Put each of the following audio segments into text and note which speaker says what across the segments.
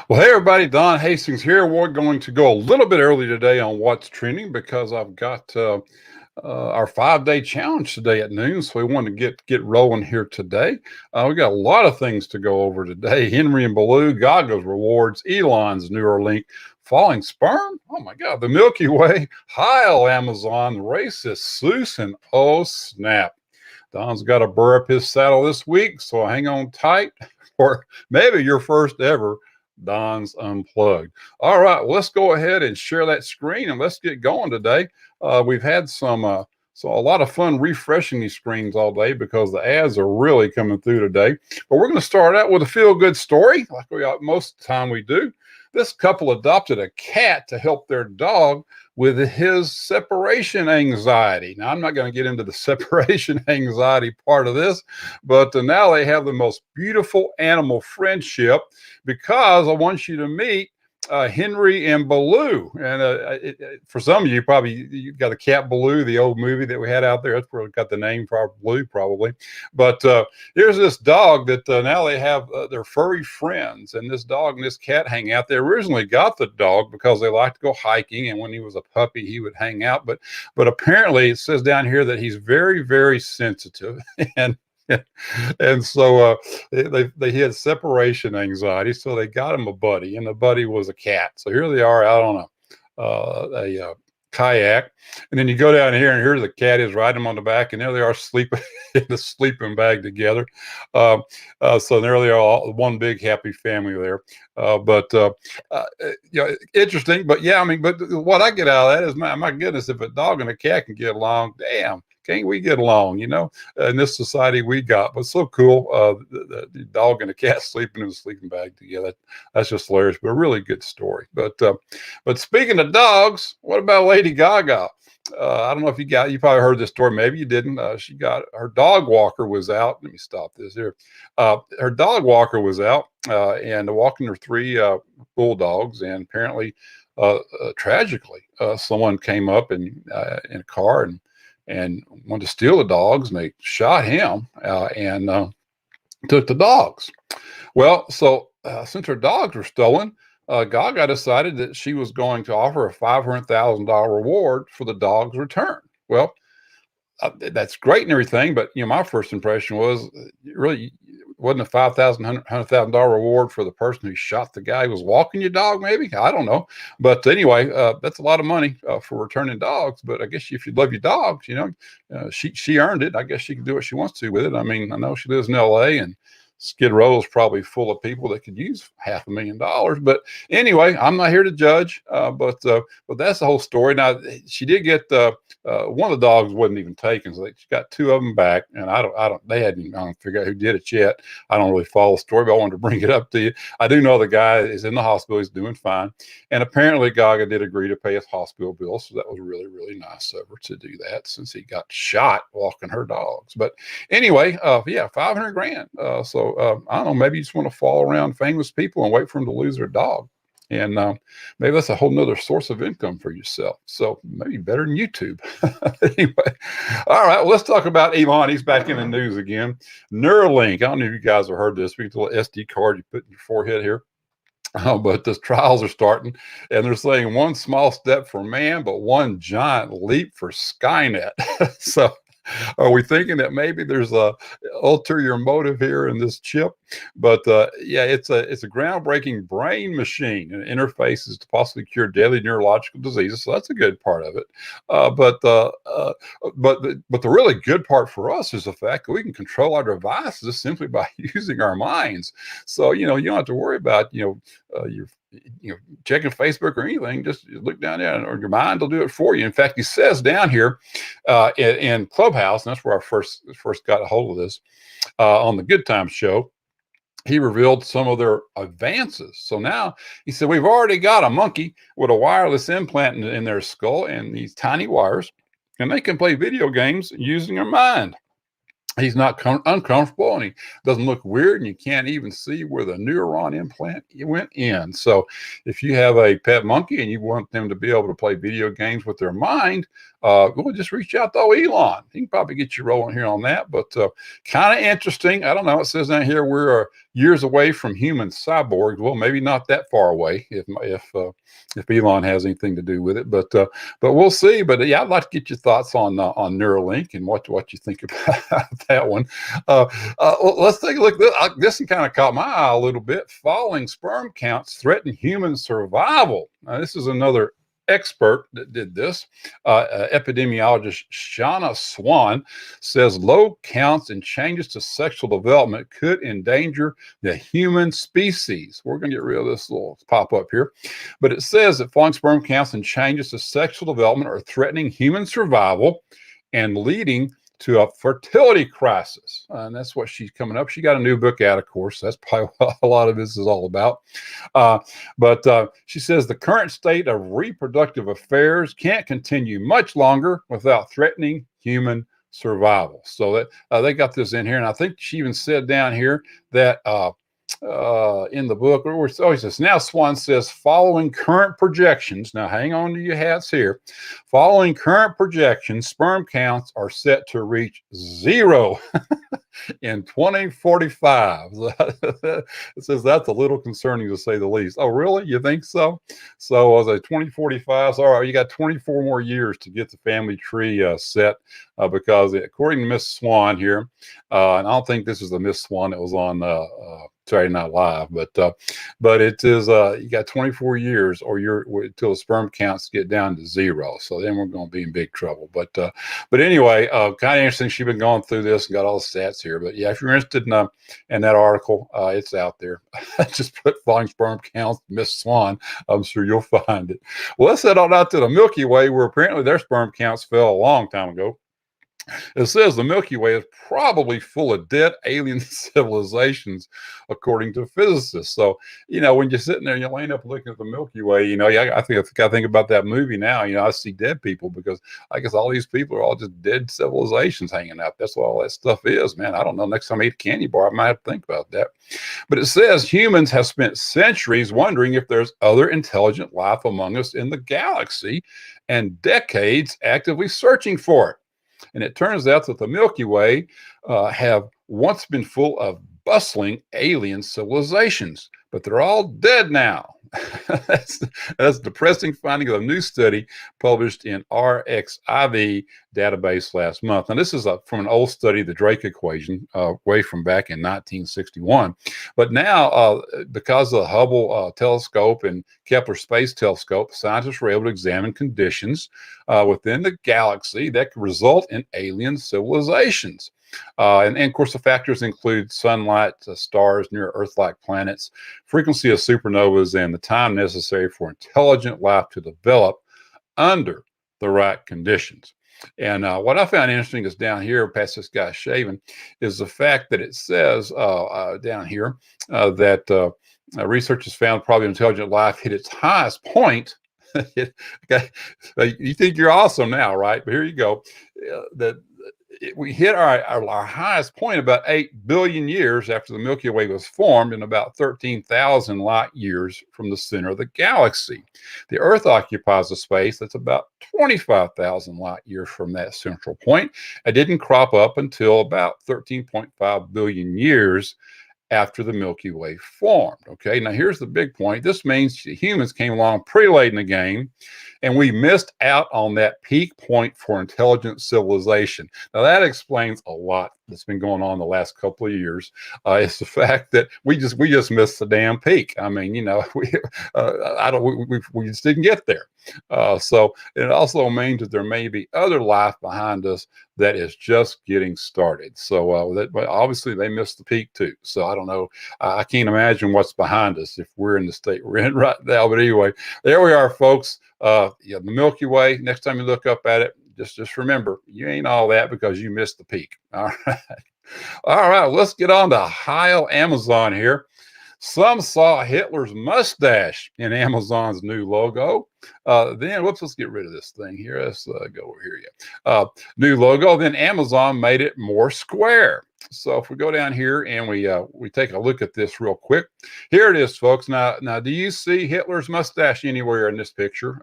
Speaker 1: Well, hey everybody, Don Hastings here. We're going to go a little bit early today on what's trending because I've got our 5-day challenge today at noon. So we want to get rolling here today. We got a lot of things to go over today. Henry and Baloo, Gaga's rewards, Elon's Neuralink, falling sperm. Oh my God, the Milky Way, Heil Amazon, racist Seuss, and oh snap. Don's got to burr up his saddle this week, so hang on tight for maybe your first ever Don's Unplugged. All right, well, let's go ahead and share that screen and let's get going today. We've had so a lot of fun refreshing these screens all day because the ads are really coming through today. But we're going to start out with a feel-good story, like most of the time we do. This couple adopted a cat to help their dog with his separation anxiety. Now, I'm not going to get into the separation anxiety part of this, but now they have the most beautiful animal friendship because I want you to meet Henry and Baloo. And for some of you, probably you got the cat Baloo, the old movie that we had out there. That's where it got the name for Baloo, probably. But here's this dog that now they have their furry friends, and this dog and this cat hang out. They originally got the dog because they like to go hiking, and when he was a puppy, he would hang out. But apparently, it says down here that he's very, very sensitive, and and so they had separation anxiety, so they got him a buddy, and the buddy was a cat. So here they are out on a kayak, and then you go down here, and here the cat is riding him on the back, and there they are sleeping in the sleeping bag together. So there they are, all one big happy family there. Interesting. But yeah, I mean, but what I get out of that is, my goodness, if a dog and a cat can get along, damn. Can't we get along, in this society we got? But so cool, the dog and the cat sleeping in a sleeping bag together. That's just hilarious, but a really good story. But speaking of dogs, what about Lady Gaga? I don't know if you probably heard this story. Maybe you didn't. She got her dog walker was out. Let me stop this here. Her dog walker was out and walking her 3 bulldogs, and apparently, tragically, someone came up in a car and wanted to steal the dogs, and they shot him and took the dogs. Well, so since her dogs were stolen, Gaga decided that she was going to offer a $500,000 reward for the dog's return. Well, that's great and everything, but my first impression was really wasn't a $100,000 reward for the person who shot the guy who was walking your dog. Maybe, I don't know, but anyway, that's a lot of money for returning dogs. But I guess if you love your dogs, she earned it. I guess she can do what she wants to with it. I mean, I know she lives in L.A. and Skid Row is probably full of people that could use $500,000. But anyway, I'm not here to judge. But that's the whole story. Now, she did get one of the dogs wasn't even taken, so she got 2 of them back. And I don't figure out who did it yet. I don't really follow the story, but I wanted to bring it up to you. I do know the guy is in the hospital. He's doing fine. And apparently Gaga did agree to pay his hospital bill. So that was really, really nice of her to do that, since he got shot walking her dogs. But anyway, yeah, $500,000. So I don't know, maybe you just want to follow around famous people and wait for them to lose their dog. And maybe that's a whole nother source of income for yourself. So maybe better than YouTube. Anyway, all right, well, let's talk about Elon. He's back in the news again. Neuralink. I don't know if you guys have heard this. We get a little SD card you put in your forehead here. But the trials are starting, and they're saying one small step for man, but one giant leap for Skynet. So are we thinking that maybe there's a ulterior motive here in this chip? But yeah, it's a groundbreaking brain machine and interfaces to possibly cure deadly neurological diseases. So that's a good part of it. But the really good part for us is the fact that we can control our devices simply by using our minds. So you don't have to worry about your checking Facebook or anything. Just look down there, or your mind will do it for you. In fact, he says down here in Clubhouse, and that's where I first got a hold of this on the Good Times show. He revealed some of their advances. So now he said, we've already got a monkey with a wireless implant in their skull and these tiny wires, and they can play video games using their mind. He's not uncomfortable, and he doesn't look weird, and you can't even see where the neuron implant went in. So if you have a pet monkey and you want them to be able to play video games with their mind, well, just reach out to Elon. He can probably get you rolling here on that. But kind of interesting. I don't know. It says down here we're years away from human cyborgs. Well, maybe not that far away if Elon has anything to do with it, but we'll see. But yeah, I'd like to get your thoughts on Neuralink and what you think about that one. Let's take a look. This one kind of caught my eye a little bit. Falling sperm counts threaten human survival. Now, this is another expert that did this. Epidemiologist Shauna Swan says low counts and changes to sexual development could endanger the human species. We're going to get rid of this little pop up here. But it says that falling sperm counts and changes to sexual development are threatening human survival and leading to a fertility crisis. And that's what she's coming up. She got a new book out, of course. That's probably what a lot of this is all about. But she says the current state of reproductive affairs can't continue much longer without threatening human survival. So that they got this in here. And I think she even said down here that in the book, where it always says, now Swan says, following current projections, now hang on to your hats here, following current projections, sperm counts are set to reach 0 in 2045. It says that's a little concerning to say the least. Oh, really? You think so? So as a 2045, so all right, you got 24 more years to get the family tree set because according to Miss Swan here, and I don't think this is the Miss Swan that was on Saturday Night Live, but it is you got 24 years or until the sperm counts get down to 0. So then we're going to be in big trouble. But anyway, kind of interesting. She's been going through this and got all the stats here. But yeah, if you're interested in that article, it's out there. Just put falling sperm counts, Miss Swan. I'm sure you'll find it. Well, let's head on out to the Milky Way, where apparently their sperm counts fell a long time ago. It says the Milky Way is probably full of dead alien civilizations, according to physicists. So, when you're sitting there, you're laying up looking at the Milky Way, I think about that movie now. I see dead people because I guess all these people are all just dead civilizations hanging out. That's what all that stuff is, man. I don't know. Next time I eat a candy bar, I might have to think about that. But it says humans have spent centuries wondering if there's other intelligent life among us in the galaxy and decades actively searching for it. And it turns out that the Milky Way have once been full of bustling alien civilizations, but they're all dead now. That's depressing finding of a new study published in RxIV database last month. Now, this is from an old study, the Drake equation, way from back in 1961. But now, because of the Hubble telescope and Kepler Space Telescope, scientists were able to examine conditions within the galaxy that could result in alien civilizations. And of course, the factors include sunlight, stars near Earth-like planets, frequency of supernovas, and the time necessary for intelligent life to develop under the right conditions. And what I found interesting is down here, past this guy shaving, is the fact that it says down here that researchers found probably intelligent life hit its highest point. You think you're awesome now, right? But here you go. We hit our highest point about 8 billion years after the Milky Way was formed, and about 13,000 light years from the center of the galaxy. The Earth occupies a space that's about 25,000 light years from that central point. It didn't crop up until about 13.5 billion years after the Milky Way formed. Okay, now here's the big point. This means humans came along pretty late in the game, and we missed out on that peak point for intelligent civilization. Now that explains a lot that's been going on the last couple of years. It's the fact that we just missed the damn peak. I mean, we just didn't get there. So it also means that there may be other life behind us that is just getting started. So obviously they missed the peak too. So I don't know. I can't imagine what's behind us if we're in the state we're in right now. But anyway, there we are, folks. The Milky Way. Next time you look up at it, just remember, you ain't all that because you missed the peak. All right. All right. Let's get on to Heil Amazon here. Some saw Hitler's mustache in Amazon's new logo. Let's get rid of this thing here. Let's go over here. New logo. Then Amazon made it more square. So if we go down here and we take a look at this real quick, here it is, folks. Now, do you see Hitler's mustache anywhere in this picture?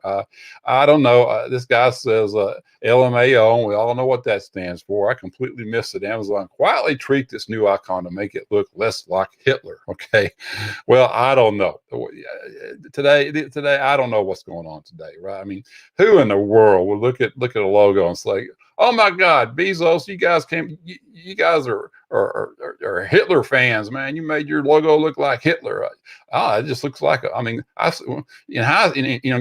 Speaker 1: I don't know. This guy says LMAO, and we all know what that stands for. I completely missed it. Amazon quietly tweaked this new icon to make it look less like Hitler. Okay, well, I don't know. Today, I don't know what's going on today, right? I mean, who in the world would look at a logo and say, "Oh my God, Bezos, you guys are Hitler fans, man. You made your logo look like Hitler." It just looks like, I mean, in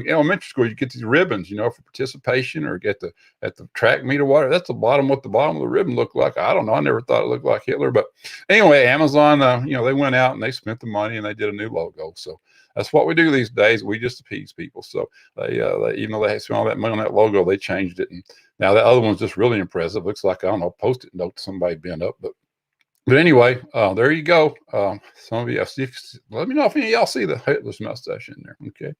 Speaker 1: elementary school, you get these ribbons, for participation or get at the track meet or whatever. That's what the bottom of the ribbon looked like. I don't know. I never thought it looked like Hitler. But anyway, Amazon, they went out and they spent the money and they did a new logo. So that's what we do these days. We just appease people. So they even though they spent all that money on that logo, they changed it. And now that other one's just really impressive. Looks like, I don't know, Post-it note somebody bent up. But anyway, there you go. Some of you, let me know if any of y'all see the Hitler's mustache in there. Okay.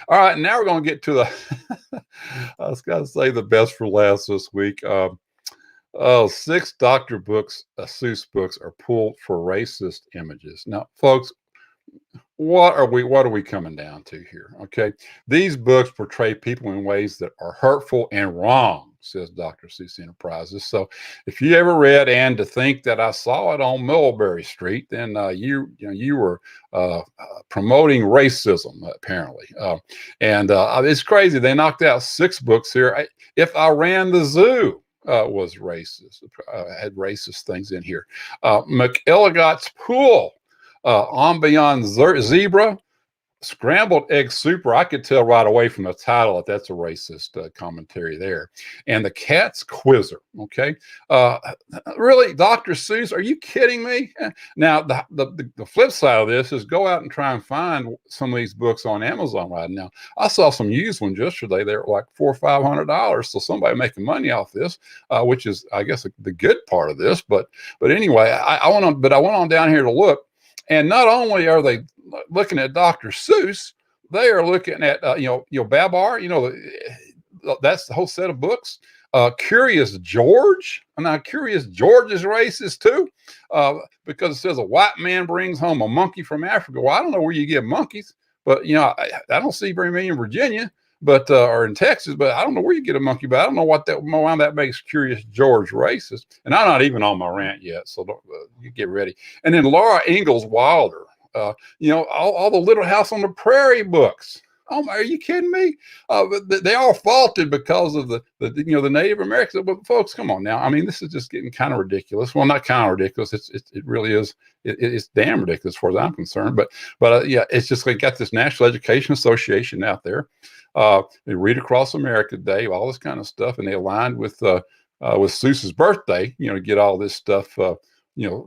Speaker 1: All right. Now we're going to get to I was going to say the best for last this week. 6 doctor books, Seuss books are pulled for racist images. Now, folks, what are we coming down to here? Okay. These books portray people in ways that are hurtful and wrong, says Dr. Seuss Enterprises. So if you ever read "And to Think That I Saw It on Mulberry Street," then you were promoting racism, apparently. And it's crazy. They knocked out 6 books here. If I Ran the Zoo was racist, had racist things in here. McElligot's Pool, On Beyond Zebra, Scrambled Egg Super. I could tell right away from the title that that's a racist commentary there. And The Cat's Quizzer. Okay. Really, Dr. Seuss, are you kidding me? Now, the flip side of this is go out and try and find some of these books on Amazon right now. I saw some used ones yesterday. They were like $400 or $500. So somebody making money off this, which is, I guess, the good part of this. But anyway, I went on down here to look. And not only are they looking at Dr. Seuss, they are looking at Babar. That's the whole set of books. Curious George. Now, Curious George is racist too, because it says a white man brings home a monkey from Africa. Well, I don't know where you get monkeys, but I don't see very many in Virginia, or in Texas. But I don't know where you get a monkey. But I don't know why that makes Curious George racist. And I'm not even on my rant yet, so you get ready. And then Laura Ingalls Wilder. All the Little House on the Prairie books. Oh, are you kidding me? They all faulted because of the Native Americans. But folks, come on now. I mean, this is just getting kind of ridiculous. Well, not kind of ridiculous. It really is. It's damn ridiculous as far as I'm concerned. But yeah, it's just they got this National Education Association out there. They Read Across America Day, all this kind of stuff, and they aligned with Seuss's birthday. To get all this stuff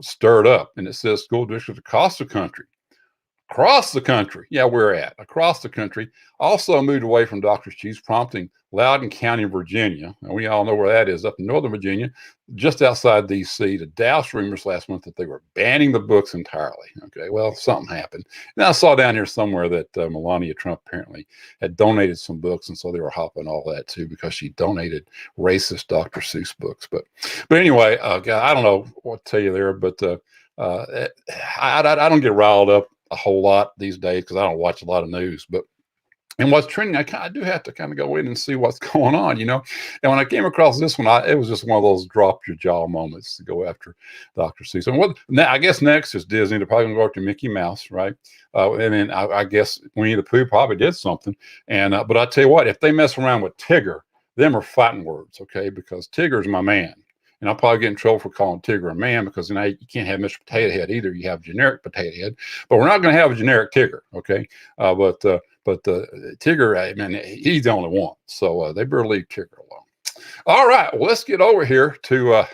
Speaker 1: stirred up. And it says school districts across the country. Across the country, across the country, also moved away from Dr. Seuss, prompting Loudoun County, Virginia, and we all know where that is, up in Northern Virginia, just outside D.C., to douse rumors last month that they were banning the books entirely. Okay, well, something happened. Now I saw down here somewhere that Melania Trump apparently had donated some books, and so they were hopping all that too because she donated racist Dr. Seuss books. But anyway, God, I don't know what to tell you there, but I don't get riled up a whole lot these days because I don't watch a lot of news. And what's trending, I do have to kind of go in and see what's going on, And when I came across this one, it was just one of those drop your jaw moments to go after Dr. Seuss. And now, I guess next is Disney. They're probably going to go after Mickey Mouse, right? And then I guess Winnie the Pooh probably did something. And but I tell you what, if they mess around with Tigger, them are fighting words, okay? Because Tigger's my man. And I'll probably get in trouble for calling Tigger a man because you can't have Mr. Potato Head either. You have generic Potato Head, but we're not going to have a generic Tigger, okay? But Tigger, man, he's the only one. So they better leave Tigger alone. All right, well, let's get over here to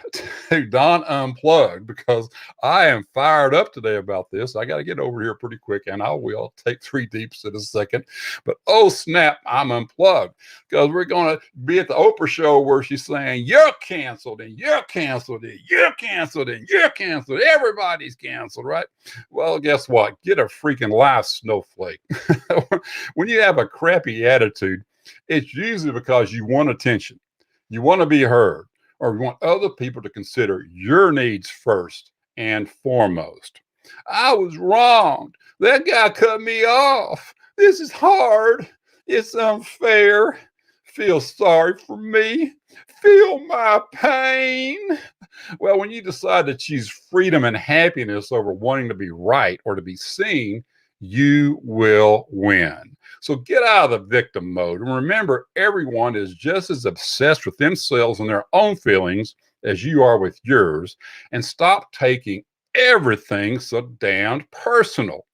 Speaker 1: Don Unplugged because I am fired up today about this. I got to get over here pretty quick, and I will take 3 deeps in a second. But oh snap, I'm unplugged because we're going to be at the Oprah show where she's saying you're canceled and you're canceled and you're canceled and you're canceled. Everybody's canceled, right? Well, guess what? Get a freaking life, snowflake. When you have a crappy attitude, it's usually because you want attention. You want to be heard, or you want other people to consider your needs first and foremost. I was wronged. That guy cut me off. This is hard. It's unfair. Feel sorry for me. Feel my pain. Well, when you decide to choose freedom and happiness over wanting to be right or to be seen, you will win. So get out of the victim mode and remember everyone is just as obsessed with themselves and their own feelings as you are with yours, and stop taking everything so damned personal.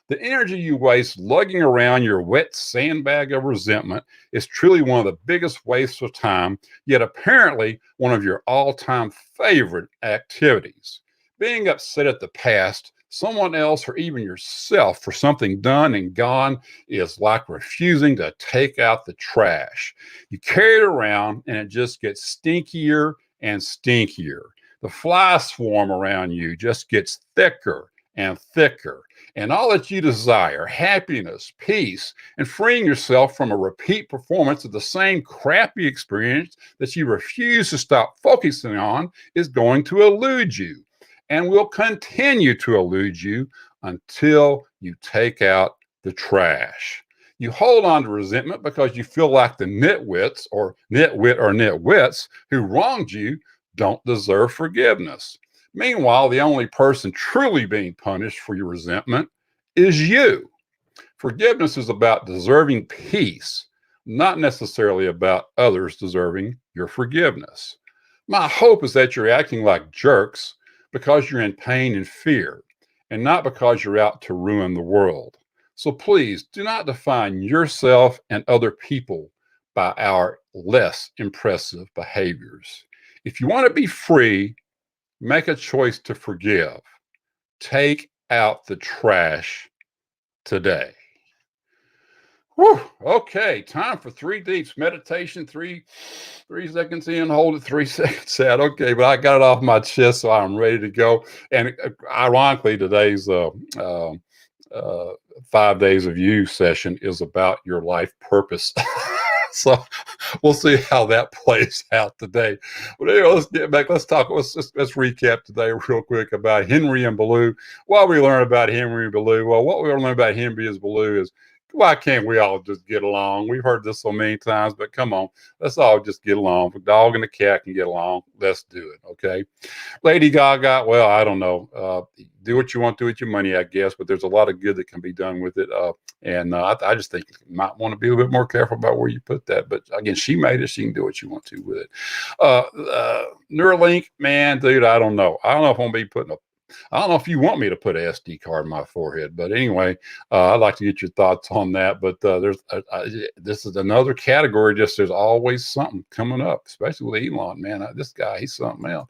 Speaker 1: The energy you waste lugging around your wet sandbag of resentment is truly one of the biggest wastes of time, yet apparently one of your all-time favorite activities. Being upset at the past, someone else, or even yourself for something done and gone is like refusing to take out the trash. You carry it around and it just gets stinkier and stinkier. The fly swarm around you just gets thicker and thicker. And all that you desire, happiness, peace, and freeing yourself from a repeat performance of the same crappy experience that you refuse to stop focusing on, is going to elude you and will continue to elude you until you take out the trash. You hold on to resentment because you feel like the nitwits or nitwits who wronged you don't deserve forgiveness. Meanwhile, the only person truly being punished for your resentment is you. Forgiveness is about deserving peace, not necessarily about others deserving your forgiveness. My hope is that you're acting like jerks because you're in pain and fear, and not because you're out to ruin the world. So please do not define yourself and other people by our less impressive behaviors. If you want to be free, make a choice to forgive. Take out the trash today. Whew. Okay, time for 3 deeps meditation. Three seconds in, hold it, 3 seconds out. Okay, but I got it off my chest, so I'm ready to go. And ironically, today's 5 days of you session is about your life purpose. So we'll see how that plays out today. But anyway, let's get back. Let's recap today real quick about Henry and Baloo. What we learned about Henry and Baloo? Well, what we learned about Henry and Baloo is, why can't we all just get along? We've heard this so many times, but come on, let's all just get along. If a dog and a cat can get along, let's do it, okay? Lady Gaga, well, I don't know. Do what you want to do with your money, I guess, but there's a lot of good that can be done with it. I just think you might want to be a little bit more careful about where you put that. But again, she made it. She can do what you want to with it. Neuralink, man, dude, I don't know. I don't know if I'm going to be putting a I don't know if you want me to put an SD card in my forehead, but anyway, I'd like to get your thoughts on that. But this is another category. Just there's always something coming up, especially with Elon. Man, this guy, he's something else.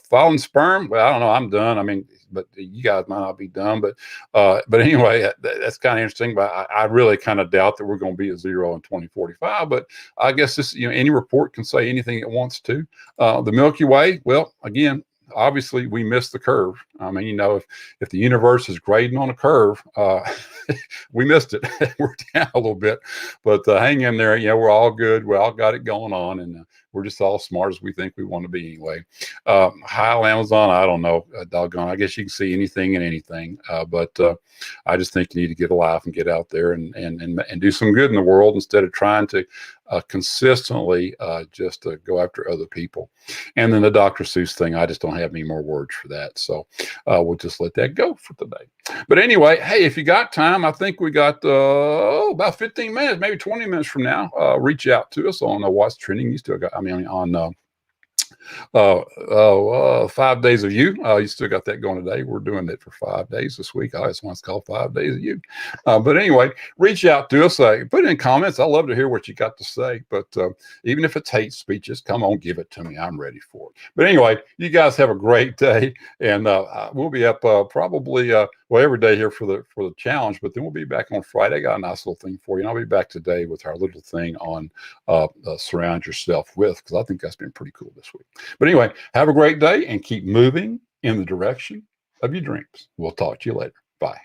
Speaker 1: Falling sperm. Well, I don't know. I'm done. I mean, but you guys might not be done. But anyway, that's kind of interesting. But I really kind of doubt that we're going to be at 0 in 2045. But I guess this, any report can say anything it wants to. The Milky Way. Well, again, obviously we missed the curve. I mean, if the universe is grading on a curve, we missed it. We're down a little bit, but hang in there. We're all good. We all got it going on, and we're just all smart as we think we want to be anyway. Heil Amazon, I don't know, doggone. I guess you can see anything and anything, but I just think you need to get a life and get out there and do some good in the world instead of trying to consistently just go after other people. And then the Dr. Seuss thing, I just don't have any more words for that. So we'll just let that go for today. But anyway, hey, if you got time, I think we got about 15 minutes, maybe 20 minutes from now. Reach out to us on What's Trending. You still got, on 5 days of you. You still got that going today. We're doing it for 5 days this week. I just want to call 5 days of you. But anyway, reach out to us. Put it in comments. I love to hear what you got to say. But even if it's hate speech, just come on, give it to me. I'm ready for it. But anyway, you guys have a great day, and we'll be up probably every day here for the challenge. But then we'll be back on Friday. I got a nice little thing for you, and I'll be back today with our little thing on surround yourself with, because I think that's been pretty cool this week. But anyway, have a great day and keep moving in the direction of your dreams. We'll talk to you later. Bye.